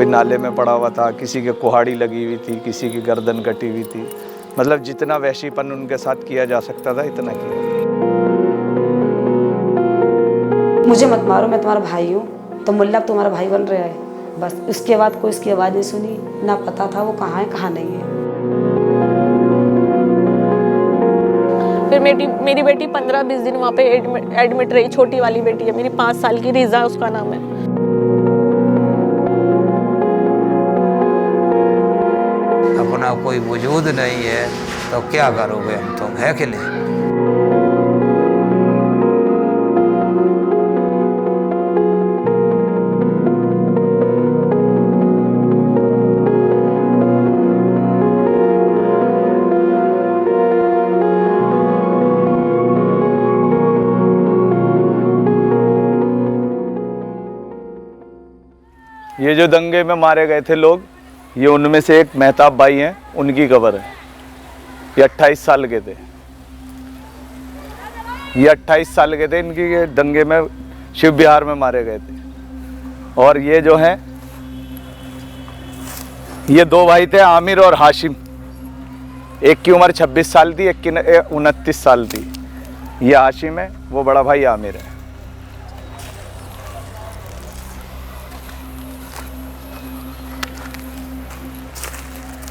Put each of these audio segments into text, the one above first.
कोई नाले में पड़ा हुआ था, किसी के कुहाड़ी लगी हुई थी, किसी की गर्दन कटी हुई थी। मतलब जितना वहशीपन उनके साथ किया जा सकता था इतना किया। मुझे मत मारो, मैं तुम्हारा भाई हूँ, तो मुल्ला तुम्हारा भाई बन रहा है बस। उसके बाद कोई इसकी आवाज़ नहीं सुनी, ना पता था वो कहाँ है कहाँ नहीं है। फिर मेरी बेटी 15-20 दिन वहाँ पे एडमिट रही। छोटी वाली बेटी है मेरी, 5 साल की, रिजा उसका नाम है। अपना कोई वजूद नहीं है तो क्या करोगे, हम तो है कि नहीं। ये जो दंगे में मारे गए थे लोग, ये उनमें से एक मेहताब भाई हैं, उनकी कब्र है। ये 28 साल के थे। ये 28 साल के थे, इनकी ये दंगे में शिव विहार में मारे गए थे। और ये जो हैं, ये दो भाई थे, आमिर और हाशिम। एक की उम्र 26 साल थी, एक की 29 साल थी। ये हाशिम है, वो बड़ा भाई आमिर है।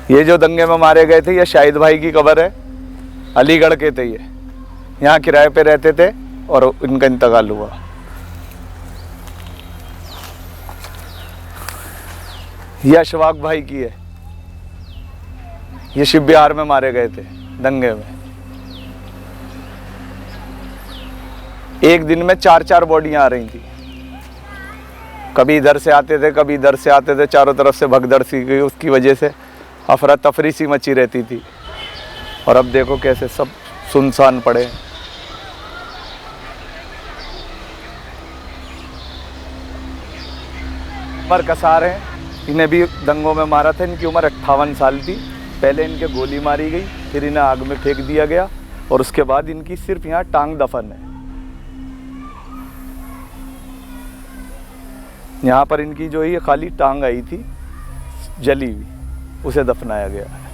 ये जो दंगे में मारे गए थे, ये शाहिद भाई की कब्र है। अलीगढ़ के थे ये, यहाँ किराए पे रहते थे और इनका इंतकाल हुआ। ये अशफाक भाई की है, ये शिव विहार में मारे गए थे दंगे में। एक दिन में 4-4 बॉडियां आ रही थी। कभी इधर से आते थे, कभी इधर से आते थे, चारों तरफ से भगदड़ सी गई। उसकी वजह से अफरा तफरी सी मची रहती थी। और अब देखो कैसे सब सुनसान पड़े। उमर कसार हैं, इन्हें भी दंगों में मारा था। इनकी उम्र 58 साल थी। पहले इनके गोली मारी गई, फिर इन्हें आग में फेंक दिया गया और उसके बाद इनकी सिर्फ यहाँ टांग दफन है। यहाँ पर इनकी जो ये खाली टांग आई थी जली हुई, उसे दफनाया गया है।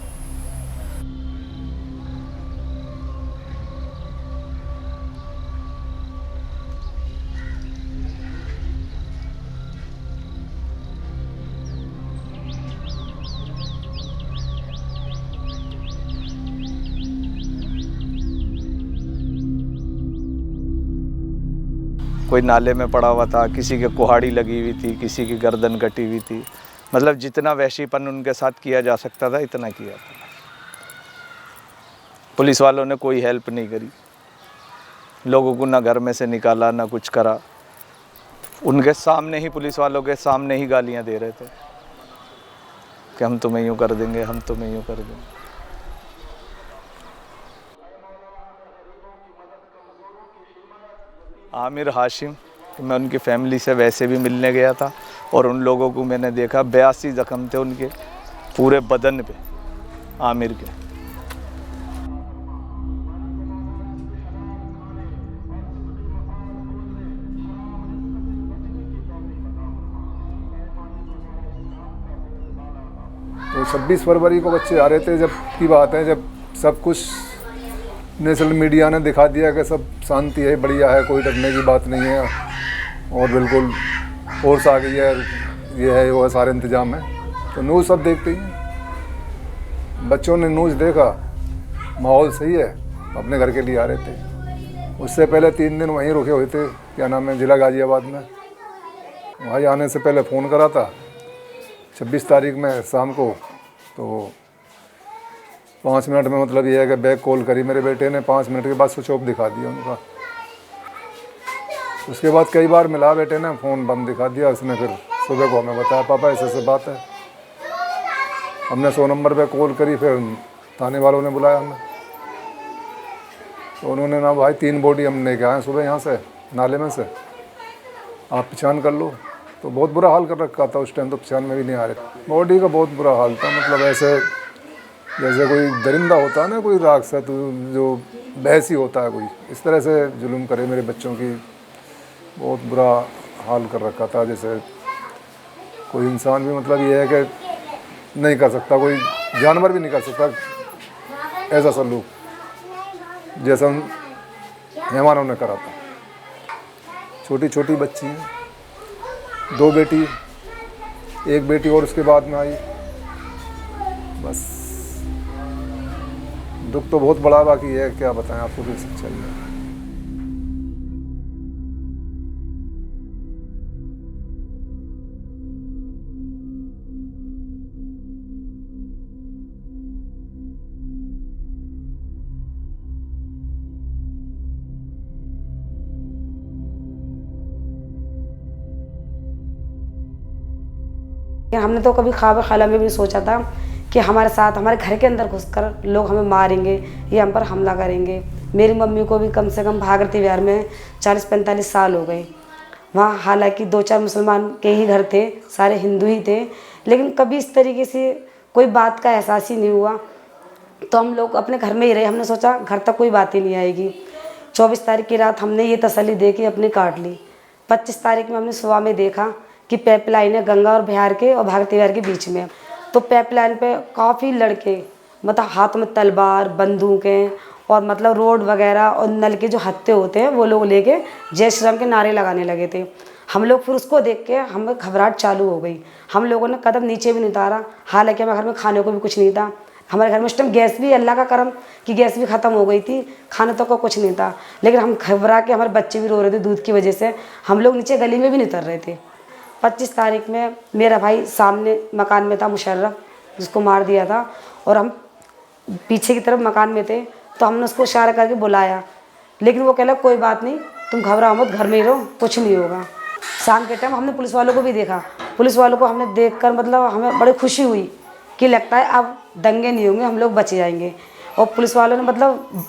कोई नाले में पड़ा हुआ था, किसी के कुहाड़ी लगी हुई थी, किसी की गर्दन कटी हुई थी। मतलब जितना वहशीपन उनके साथ किया जा सकता था इतना किया था। पुलिस वालों ने कोई हेल्प नहीं करी, लोगों को ना घर में से निकाला ना कुछ करा। उनके सामने ही, पुलिस वालों के सामने ही गालियां दे रहे थे कि हम तुम्हें यूँ कर देंगे, हम तुम्हें यूँ कर देंगे। आमिर, हाशिम, मैं उनकी फैमिली से वैसे भी मिलने गया था और उन लोगों को मैंने देखा, 82 जख्म थे उनके पूरे बदन पे, आमिर के। तो 26 फरवरी को बच्चे आ रहे थे, जब की बात है, जब सब कुछ नेशनल मीडिया ने दिखा दिया कि सब शांति है, बढ़िया है, कोई डरने की बात नहीं है और बिल्कुल फोर्स आ गई है, ये है वो है, सारे इंतजाम है। तो न्यूज़ सब देखते ही हैं। बच्चों ने न्यूज़ देखा, माहौल सही है, अपने घर के लिए आ रहे थे। उससे पहले 3 दिन वहीं रुके हुए थे, क्या नाम है, ज़िला गाज़ियाबाद में। वहाँ आने से पहले फ़ोन करा था 26 तारीख में शाम को, तो 5 मिनट में, मतलब ये है कि बैक कॉल करी मेरे बेटे ने, 5 मिनट के बाद स्विच ऑफ दिखा दिया उनका। उसके बाद कई बार मिला बेटे ने, फ़ोन बंद दिखा दिया। उसने फिर सुबह को हमें बताया, पापा ऐसे बात है। हमने 100 नंबर पे कॉल करी, फिर थाने वालों ने बुलाया हमें, तो उन्होंने ना भाई 3 बॉडी हम लेके आए सुबह यहाँ से, नाले में से, आप पहचान कर लो। तो बहुत बुरा हाल कर रखा था उस टाइम, तो पहचान में भी नहीं आ रहे। बॉडी का बहुत बुरा हाल था, मतलब ऐसे जैसे कोई दरिंदा होता है ना, कोई राक्षस जो बहसी होता है, कोई इस तरह से जुल्म करे मेरे बच्चों की। बहुत बुरा हाल कर रखा था, जैसे कोई इंसान भी मतलब ये है कि नहीं कर सकता, कोई जानवर भी नहीं कर सकता ऐसा सलूक जैसा उन मेहमानों ने करा था। छोटी छोटी बच्ची हैं, 2 बेटी, 1 बेटी और उसके बाद में आई। बस दुख तो बहुत बड़ा, बाकी है क्या बताएं आपको, भी सच्चाई है। हमने तो कभी ख्वाब ख्याल में भी सोचा था कि हमारे साथ हमारे घर के अंदर घुसकर लोग हमें मारेंगे या हम पर हमला करेंगे। मेरी मम्मी को भी कम से कम भागरती विहार में 40-45 साल हो गए। वहाँ हालांकि 2-4 मुसलमान के ही घर थे, सारे हिंदू ही थे, लेकिन कभी इस तरीके से कोई बात का एहसास ही नहीं हुआ। तो हम लोग अपने घर में ही रहे। हमने सोचा घर तक कोई बात ही नहीं आएगी। 24 तारीख की रात हमने ये तसल्ली दे के अपनी काट ली। 25 तारीख में हमने सुबह में देखा कि पाइपलाइन है गंगा और बिहार के और भागरती विहार के बीच में। तो पाइपलाइन पे काफ़ी लड़के मतलब हाथ में तलवार, बंदूकें और मतलब रोड वगैरह और नल के जो हत्थे होते हैं वो लोग लेके जय श्री राम के नारे लगाने लगे थे। हम लोग फिर उसको देख के हमें घबराहट चालू हो गई। हम लोगों ने कदम नीचे भी नहीं उतारा। हालांकि हमारे घर में खाने को भी कुछ नहीं था। हमारे घर में उस टाइम गैस भी, अल्लाह का करम कि गैस भी ख़त्म हो गई थी, खाने तक का कुछ नहीं था। लेकिन हम घबरा के, हमारे बच्चे भी रो रहे थे दूध की वजह से, हम लोग नीचे गली में भी नहीं उतर रहे थे। 25 तारीख में मेरा भाई सामने मकान में था, मुशर्रफ, जिसको मार दिया था, और हम पीछे की तरफ मकान में थे। तो हमने उसको इशारा करके बुलाया, लेकिन वो कहला कोई बात नहीं, तुम घबराओ मत, घर में ही रहो, कुछ नहीं होगा। शाम के टाइम हमने पुलिस वालों को भी देखा। पुलिस वालों को हमने देखकर मतलब हमें बड़ी खुशी हुई कि लगता है अब दंगे नहीं होंगे, हम लोग बच जाएंगे। और पुलिस वालों ने मतलब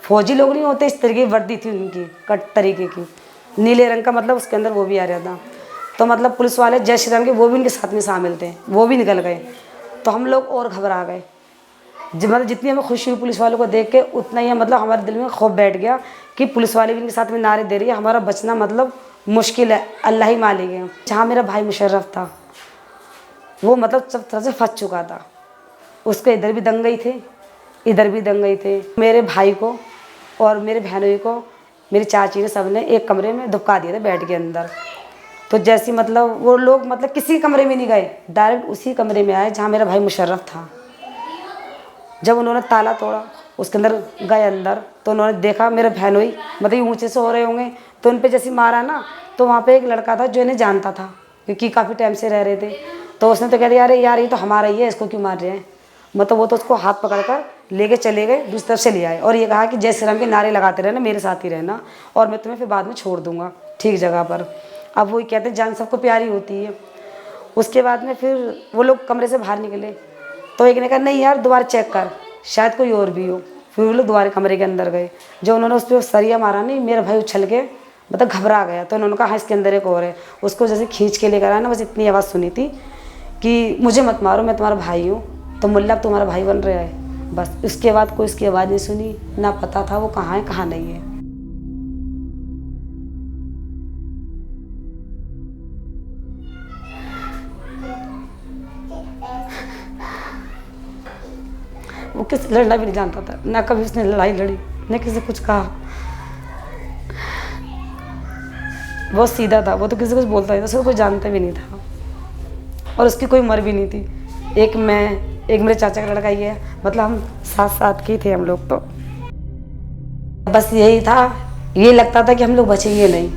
फौजी लोग नहीं होते, इस तरीके की वर्दी थी उनकी, कट तरीके की, नीले रंग का, मतलब उसके अंदर वो भी आ रहा था। तो मतलब पुलिस वाले जय श्री राम के वो भी उनके साथ में शामिल थे, वो भी निकल गए। तो हम लोग और घबरा गए। मतलब जितनी हमें खुशी हुई पुलिस वालों को देख के, उतना ही मतलब हमारे दिल में खौफ बैठ गया कि पुलिस वाले भी इनके साथ में नारे दे रही है, हमारा बचना मतलब मुश्किल है, अल्लाह ही मालिक है। जहाँ मेरा भाई मुशर्रफ था वो मतलब सब तरह से फंस चुका था। उसके इधर भी दंगई थे, इधर भी दंगई थे। मेरे भाई को और मेरे बहनों को मेरी चाची ने सबने एक कमरे में धुपका दिया था बेड के अंदर। तो जैसे मतलब वो लोग मतलब किसी कमरे में नहीं गए, डायरेक्ट उसी कमरे में आए जहाँ मेरा भाई मुशर्रफ था। जब उन्होंने ताला तोड़ा, उसके अंदर गए अंदर, तो उन्होंने देखा मेरे बहनोई मतलब ऊँचे से हो रहे होंगे, तो उन पर जैसे मारा ना, तो वहाँ पे एक लड़का था जो इन्हें जानता था, क्योंकि काफ़ी टाइम से रह रहे थे। तो उसने तो कह दिया, अरे यार ये तो हमारा ही है, इसको क्यों मार रहे हैं। मतलब वो तो उसको हाथ पकड़ कर लेके चले गए, दूसरी तरफ से ले आए और ये कहा कि जय श्री राम के नारे लगाते रहना, मेरे साथ ही रहना, और मैं तुम्हें फिर बाद में छोड़ दूँगा ठीक जगह पर। अब वही कहते हैं जान सबको प्यारी होती है। उसके बाद में फिर वो लोग कमरे से बाहर निकले, तो एक ने कहा नहीं यार दोबारा चेक कर, शायद कोई और भी हो। फिर वो लोग दोबारा कमरे के अंदर गए। जो उन्होंने उस पर सरिया मारा नहीं, मेरा भाई उछल के मतलब घबरा गया। तो उन्होंने कहा हाँ इसके अंदर एक और है। उसको जैसे खींच के लेकर आया ना, बस इतनी आवाज़ सुनी थी कि मुझे मत मारो, मैं तुम्हारा भाई हूँ। तो मुल्ला तुम्हारा भाई बन रहा है। बस उसके बाद कोई इसकी आवाज़ नहीं सुनी, ना पता था वो कहाँ है कहाँ नहीं है। वो किसी लड़ना भी नहीं जानता था, ना कभी उसने लड़ाई लड़ी, न किसी कुछ कहा। बहुत सीधा था वो, तो किसी कुछ बोलता नहीं था, उसको कोई जानता भी नहीं था, और उसकी कोई उम्र भी नहीं थी। एक मैं, एक मेरे चाचा का लड़का ही है, मतलब हम साथ के थे हम लोग। तो बस यही था, ये लगता था कि हम लोग बचेंगे नहीं,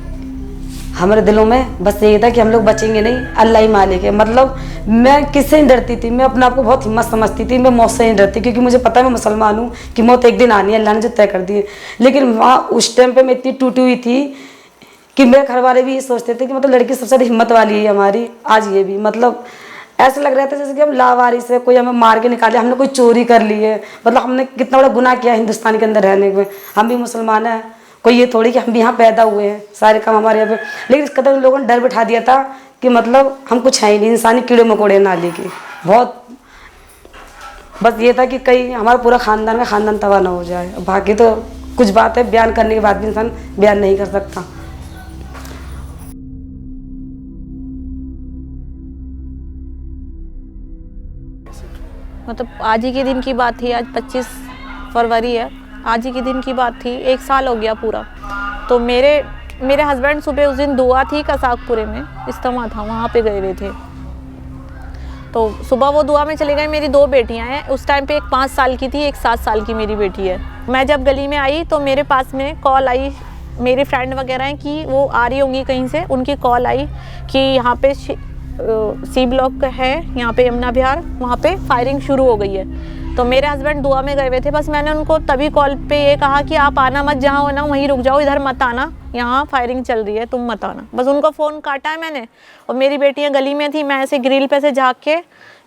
हमारे दिलों में बस यही था कि हम लोग बचेंगे नहीं, अल्लाह ही मालिक है। मतलब मैं किससे नहीं डरती थी, मैं अपने आप को बहुत हिम्मत समझती थी, मैं मौत से नहीं डरती, क्योंकि मुझे पता है मैं मुसलमान हूँ कि मौत एक दिन आनी है, अल्लाह ने जो तय कर दी है। लेकिन वहाँ उस टाइम पे मैं इतनी टूटी हुई थी कि मेरे घर वाले भी ये सोचते थे कि मतलब लड़की सबसे ज़्यादा हिम्मत वाली है हमारी। आज ये भी मतलब ऐसा लग रहा था जैसे कि हम लावारिस है, कोई हमें मार के निकाले, हमने कोई चोरी कर ली है। मतलब हमने कितना बड़ा गुनाह किया हिंदुस्तान के अंदर रहने में। हम भी मुसलमान हैं, कोई ये थोड़ी कि हम भी यहाँ पैदा हुए हैं, सारे काम हमारे यहाँ पे। लेकिन इस कदर लोगों ने डर बिठा दिया था कि मतलब हम कुछ है ही नहीं, इंसानी कीड़े मकोड़े नाली के बहुत। बस ये था कि कहीं हमारा पूरा खानदान का खानदान तबाह ना हो जाए। बाकी तो कुछ बात है बयान करने के बाद भी इंसान बयान नहीं कर सकता। मतलब आज ही के दिन की बात थी, आज 25 फरवरी है, आज ही के दिन की बात थी, 1 साल हो गया पूरा। तो मेरे हस्बैंड सुबह उस दिन दुआ थी कसाकपुरे में, इज्तिमा था, वहाँ पे गए हुए थे। तो सुबह वो दुआ में चले गए। मेरी 2 बेटियां हैं, उस टाइम पे एक 5 साल की थी, एक 7 साल की मेरी बेटी है। मैं जब गली में आई तो मेरे पास में कॉल आई, मेरी फ्रेंड वगैरह हैं कि वो आ रही होंगी कहीं से, उनकी कॉल आई कि यहाँ पे सी ब्लॉक है, यहाँ पे यमुना विहार, वहाँ पे फायरिंग शुरू हो गई है। तो मेरे हस्बैंड दुआ में गए हुए थे। बस मैंने उनको तभी कॉल पे ये कहा कि आप आना मत, जहाँ हो ना वहीं रुक जाओ, इधर मत आना, यहाँ फायरिंग चल रही है, तुम मत आना। बस उनको फ़ोन काटा है मैंने, और मेरी बेटियाँ गली में थी। मैं ऐसे ग्रिल पे से झाँक के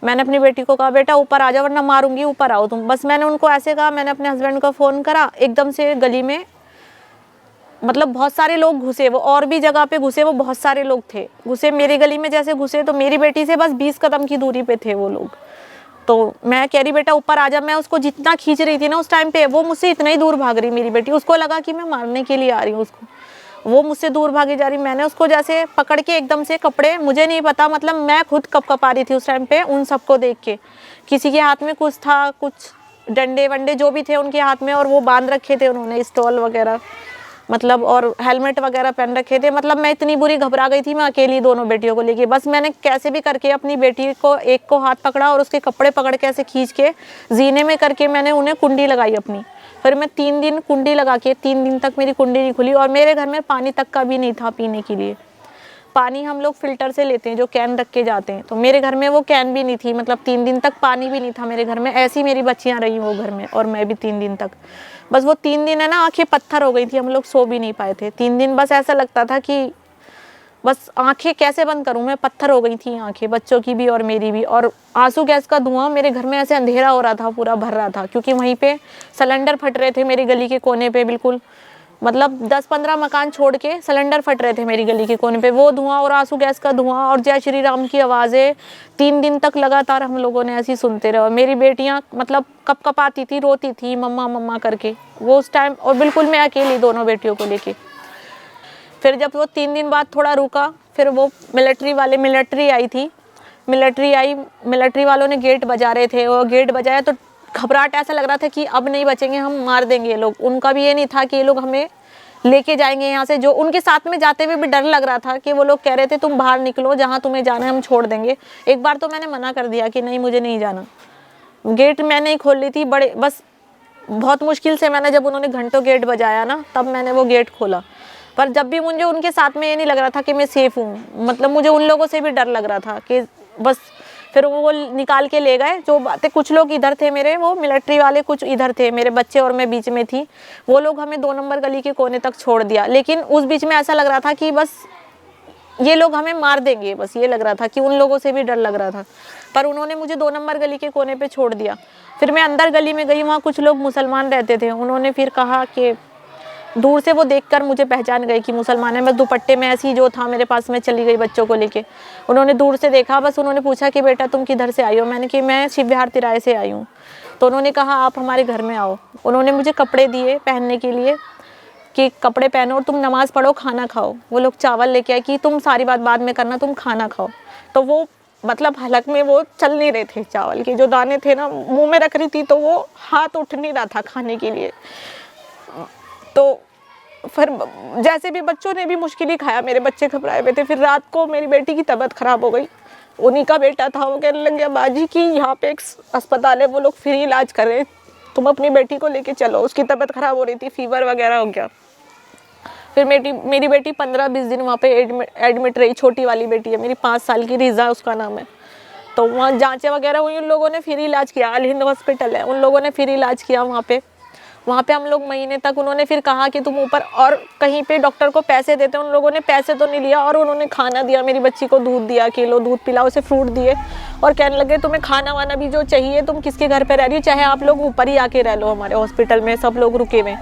मैंने अपनी बेटी को कहा, बेटा ऊपर आ जाओ वरना मारूंगी, ऊपर आओ तुम। बस मैंने उनको ऐसे कहा। मैंने अपने हस्बैंड को फ़ोन करा, एकदम से गली में मतलब बहुत सारे लोग घुसे, वो और भी जगह पे घुसे, वो बहुत सारे लोग थे घुसे। मेरी गली में जैसे घुसे तो मेरी बेटी से बस 20 कदम की दूरी पे थे वो लोग। तो मैं कह रही बेटा ऊपर आ जा, मैं उसको जितना खींच रही थी ना उस टाइम पे, वो मुझसे इतना ही दूर भाग रही मेरी बेटी। उसको लगा कि मैं मारने के लिए आ रही हूँ उसको, वो मुझसे दूर भागी जा रही। मैंने उसको जैसे पकड़ के एकदम से कपड़े, मुझे नहीं पता, मतलब मैं खुद कपकपा रही थी उस टाइम पे उन सबको देख के। किसी के हाथ में कुछ था, कुछ डंडे वंडे जो भी थे उनके हाथ में, और वो बांध रखे थे उन्होंने स्टॉल वगैरह, मतलब और हेलमेट वगैरह पहन रखे थे। मतलब मैं इतनी बुरी घबरा गई थी, मैं अकेली दोनों बेटियों को लेके। बस मैंने कैसे भी करके अपनी बेटी को, एक को हाथ पकड़ा और उसके कपड़े पकड़ के ऐसे खींच के जीने में करके मैंने उन्हें कुंडी लगाई अपनी। फिर मैं 3 दिन कुंडी लगा के, 3 दिन तक मेरी कुंडी नहीं खुली। और मेरे घर में पानी तक का भी नहीं था पीने के लिए। पानी हम लोग फ़िल्टर से लेते हैं, जो कैन रख के जाते हैं, तो मेरे घर में वो कैन भी नहीं थी। मतलब 3 दिन तक पानी भी नहीं था मेरे घर में। ऐसी मेरी बच्चियां रही वो घर में, और मैं भी 3 दिन तक। बस वो 3 दिन है ना, आंखें पत्थर हो गई थी, हम लोग सो भी नहीं पाए थे 3 दिन। बस ऐसा लगता था कि बस आंखें कैसे बंद करूं मैं, पत्थर हो गई थी आंखें, बच्चों की भी और मेरी भी। और आंसू गैस का धुआं मेरे घर में ऐसे अंधेरा हो रहा था, पूरा भर रहा था, क्योंकि वहीं पे सिलेंडर फट रहे थे मेरी गली के कोने पे। बिल्कुल मतलब 10-15 मकान छोड़ के सिलेंडर फट रहे थे मेरी गली के कोने पे। वो धुआं और आंसू गैस का धुआं और जय श्री राम की आवाज़ें 3 दिन तक लगातार हम लोगों ने ऐसी सुनते रहे। मेरी बेटियां मतलब कपकपाती थी, रोती थी मम्मा मम्मा करके वो उस टाइम, और बिल्कुल मैं अकेली दोनों बेटियों को लेके। फिर जब वो 3 दिन बाद थोड़ा रुका, फिर वो मिलिट्री आई थी। मिलिट्री वालों ने गेट बजा रहे थे, वो गेट बजाया तो घबराहट, ऐसा लग रहा था कि अब नहीं बचेंगे, हम मार देंगे ये लोग। उनका भी ये नहीं था कि ये लोग हमें लेके जाएंगे यहाँ से। जो उनके साथ में जाते हुए भी डर लग रहा था कि वो लोग कह रहे थे तुम बाहर निकलो, जहाँ तुम्हें जाना है हम छोड़ देंगे। एक बार तो मैंने मना कर दिया कि नहीं मुझे नहीं जाना। गेट मैं नहीं खोल रही थी, बस बहुत मुश्किल से मैंने, जब उन्होंने घंटों गेट बजाया ना, तब मैंने वो गेट खोला। पर जब भी मुझे उनके साथ में ये नहीं लग रहा था कि मैं सेफ़ हूँ, मतलब मुझे उन लोगों से भी डर लग रहा था कि बस। फिर वो निकाल के ले गए जो बातें। कुछ लोग इधर थे मेरे, वो मिलिट्री वाले कुछ इधर थे, मेरे बच्चे और मैं बीच में थी। वो लोग हमें 2 नंबर गली के कोने तक छोड़ दिया। लेकिन उस बीच में ऐसा लग रहा था कि बस ये लोग हमें मार देंगे, बस ये लग रहा था कि उन लोगों से भी डर लग रहा था। पर उन्होंने मुझे 2 नंबर गली के कोने पे छोड़ दिया। फिर मैं अंदर गली में गई, वहाँ कुछ लोग मुसलमान रहते थे। उन्होंने फिर कहा कि दूर से वो देखकर मुझे पहचान गए कि मुसलमान है। मैं दुपट्टे में ऐसी जो था मेरे पास में चली गई बच्चों को लेके। उन्होंने दूर से देखा, बस उन्होंने पूछा कि बेटा तुम किधर से आई हो। मैंने कि मैं शिव विहार तिराहे से आई हूँ। तो उन्होंने कहा आप हमारे घर में आओ। उन्होंने मुझे कपड़े दिए पहनने के लिए कि कपड़े पहनो और तुम नमाज़ पढ़ो, खाना खाओ। वो लोग चावल लेके आए कि तुम सारी बात बाद में करना, तुम खाना खाओ। तो वो मतलब हलक में वो चल नहीं रहे थे, चावल के जो दाने थे ना मुँह में रख रही थी, तो वो हाथ उठ नहीं रहा था खाने के लिए। तो फिर जैसे भी बच्चों ने भी मुश्किल ही खाया, मेरे बच्चे घबराए हुए थे। फिर रात को मेरी बेटी की तबीयत ख़राब हो गई। उन्हीं का बेटा था, वो कहने लग गया बाजी कि यहाँ पे एक अस्पताल है, वो लोग फ्री इलाज कर रहे हैं, तुम अपनी बेटी को लेके चलो। उसकी तबीयत ख़राब हो रही थी, फीवर वगैरह हो गया। फिर मेरी बेटी 15-20 दिन वहाँ पे एडमिट रही। छोटी वाली बेटी है मेरी, 5 साल की, रिज़ा उसका नाम है। तो वहाँ जाँचें वगैरह हुई, उन लोगों ने फ्री इलाज किया। अल हिंद हॉस्पिटल है, उन लोगों ने फ्री इलाज किया वहाँ पे हम लोग महीने तक। उन्होंने फिर कहा कि तुम ऊपर और कहीं पे डॉक्टर को पैसे देते। उन लोगों ने पैसे तो नहीं लिया, और उन्होंने खाना दिया। मेरी बच्ची को दूध दिया, किलो दूध पिलाओ, उसे फ्रूट दिए, और कहने लगे तुम्हें खाना वाना भी जो चाहिए, तुम किसके घर पे रह रही हो, चाहे आप लोग ऊपर ही आके रह लो हमारे हॉस्पिटल में, सब लोग रुके हुए।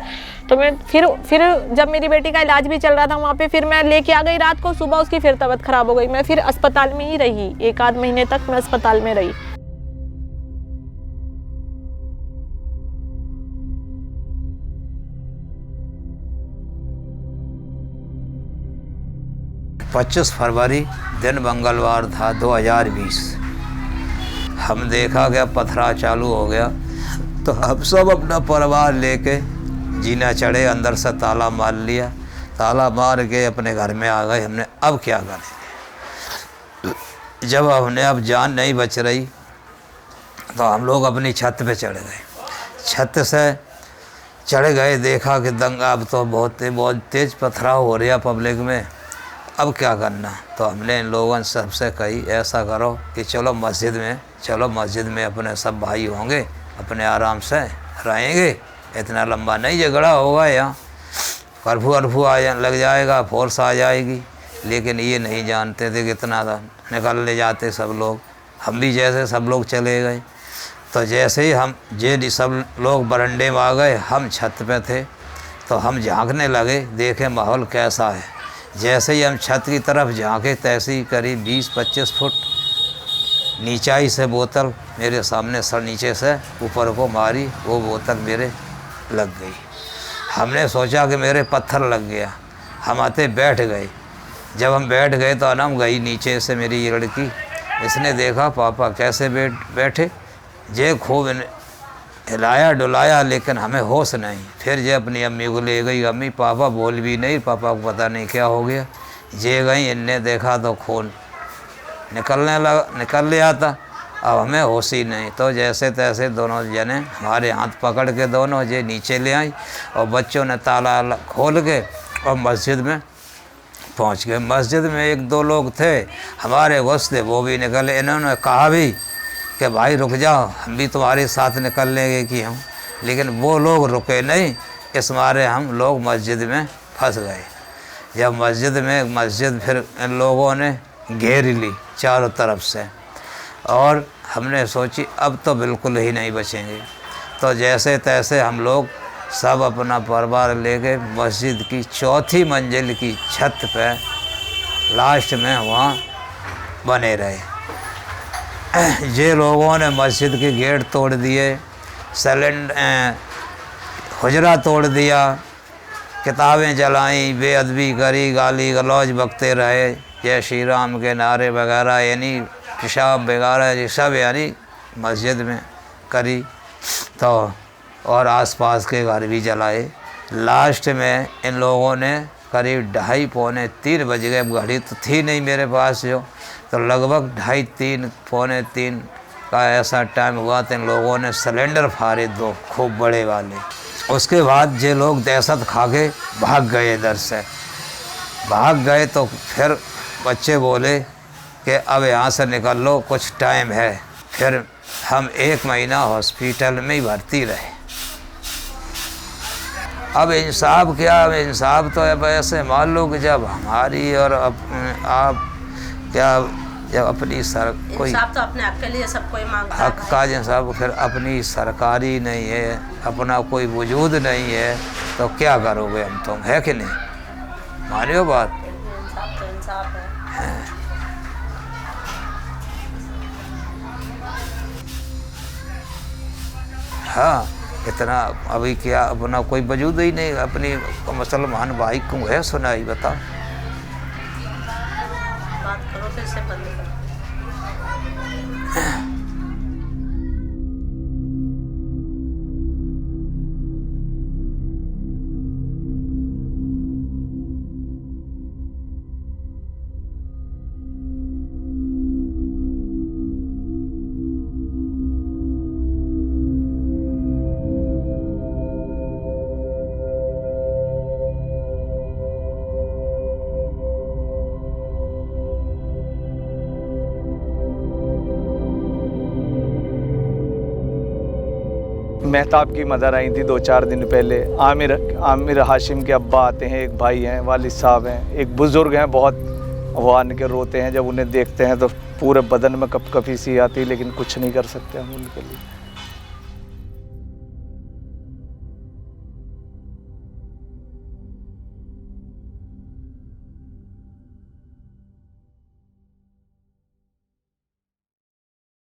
तो मैं फिर जब मेरी बेटी का इलाज भी चल रहा था वहाँ पे, फिर मैं लेके आ गई रात को। सुबह उसकी फिर तबीयत ख़राब हो गई। मैं फिर अस्पताल में ही रही, 1-आध महीने तक मैं अस्पताल में रही। पच्चीस फरवरी दिन मंगलवार था 2020। हम देखा गया पथरा चालू हो गया, तो हम सब अपना परिवार लेके जीना चढ़े, अंदर से ताला मार लिया, ताला मार के अपने घर में आ गए। हमने अब क्या करेंगे, जब हमने अब जान नहीं बच रही तो हम लोग अपनी छत पे चढ़ गए। छत से चढ़ गए, देखा कि दंगा अब तो बहुत तेज़ पथराव हो रहा पब्लिक में, अब क्या करना। तो हमने इन लोगों से सबसे कही ऐसा करो कि चलो मस्जिद में अपने सब भाई होंगे, अपने आराम से रहेंगे, इतना लंबा नहीं झगड़ा होगा, यहाँ कर्फ्यू आ लग जाएगा, फोर्स आ जाएगी। लेकिन ये नहीं जानते थे कितना निकल ले जाते सब लोग। हम भी जैसे सब लोग चले गए, तो जैसे ही हम सब लोग बरंडे में आ गए, हम छत पे थे, तो हम झांकने लगे, देखे माहौल कैसा है। जैसे ही हम छत की तरफ झांके, तैसे ही करीब 20-25 फुट नीचाई से बोतल मेरे सामने सर नीचे से ऊपर को मारी, वो बोतल मेरे लग गई। हमने सोचा कि मेरे पत्थर लग गया, हम आते बैठ गए। जब हम बैठ गए तो अनम गई नीचे से मेरी ये लड़की, इसने देखा पापा कैसे बैठे, जे खूब हिलाया डुलाया, लेकिन हमें होश नहीं। फिर जे अपनी अम्मी को ले गई, अम्मी पापा बोल भी नहीं, पापा को पता नहीं क्या हो गया। जे गई, इनने देखा तो खून निकल लिया था, अब हमें होश ही नहीं। तो जैसे तैसे दोनों जने हमारे हाथ पकड़ के दोनों जे नीचे ले आई, और बच्चों ने ताला खोल के और मस्जिद में पहुंच गए। मस्जिद में 1-2 लोग थे हमारे घुसते, वो भी निकले। इन्होंने कहा भी कि भाई रुक जाओ, हम भी तुम्हारे साथ निकल लेंगे कि हम, लेकिन वो लोग रुके नहीं, इस मारे हम लोग मस्जिद में फंस गए। जब मस्जिद फिर इन लोगों ने घेर ली चारों तरफ से, और हमने सोची अब तो बिल्कुल ही नहीं बचेंगे। तो जैसे तैसे हम लोग सब अपना परिवार लेके मस्जिद की 4थी मंजिल की छत पे लास्ट में वहाँ बने रहे। ये लोगों ने मस्जिद के गेट तोड़ दिए, हुजरा तोड़ दिया, किताबें जलाई, बेअदबी करी, गाली गलौज बकते रहे, जय श्री राम के नारे वगैरह, यानी पेशाब वगैरह ये सब यानी मस्जिद में करी। तो और आसपास के घर भी जलाए। लास्ट में इन लोगों ने करीब 2:30-3 बज गए, घड़ी तो थी नहीं मेरे पास जो, तो लगभग 2:30-3 का ऐसा टाइम हुआ तो इन लोगों ने सिलेंडर फाड़े 2 खूब बड़े वाले। उसके बाद ये लोग दहशत खा के भाग गए, इधर से भाग गए। तो फिर बच्चे बोले कि अब यहाँ से निकल लो, कुछ टाइम है। फिर हम 1 महीना हॉस्पिटल में ही भर्ती रहे। अब इंसाफ क्या, अब इंसाफ तो अब ऐसे मान लो कि जब हमारी और आप क्या, जब अपनी कोई इंसाफ तो अपने हक के लिए सब कोई मांगता है। हक का इंसाफ फिर अपनी सरकारी नहीं है, अपना कोई वजूद नहीं है, तो क्या करोगे हम तुम, है कि नहीं? मानियो बात। इंसाफ तो इंसाफ है। हाँ, इतना अभी क्या अपना कोई वजूद ही नहीं, अपनी मुसलमान भाई को है सुनाई, बता बात करो फिर से बंद करो। मेहताब की मदर आई थी 2-4 दिन पहले। आमिर हाशिम के अब्बा आते हैं, एक भाई हैं, वालिद साहब हैं, एक बुज़ुर्ग हैं, बहुत वो आन के रोते हैं। जब उन्हें देखते हैं तो पूरे बदन में कपकपी सी आती, लेकिन कुछ नहीं कर सकते हम उनके लिए।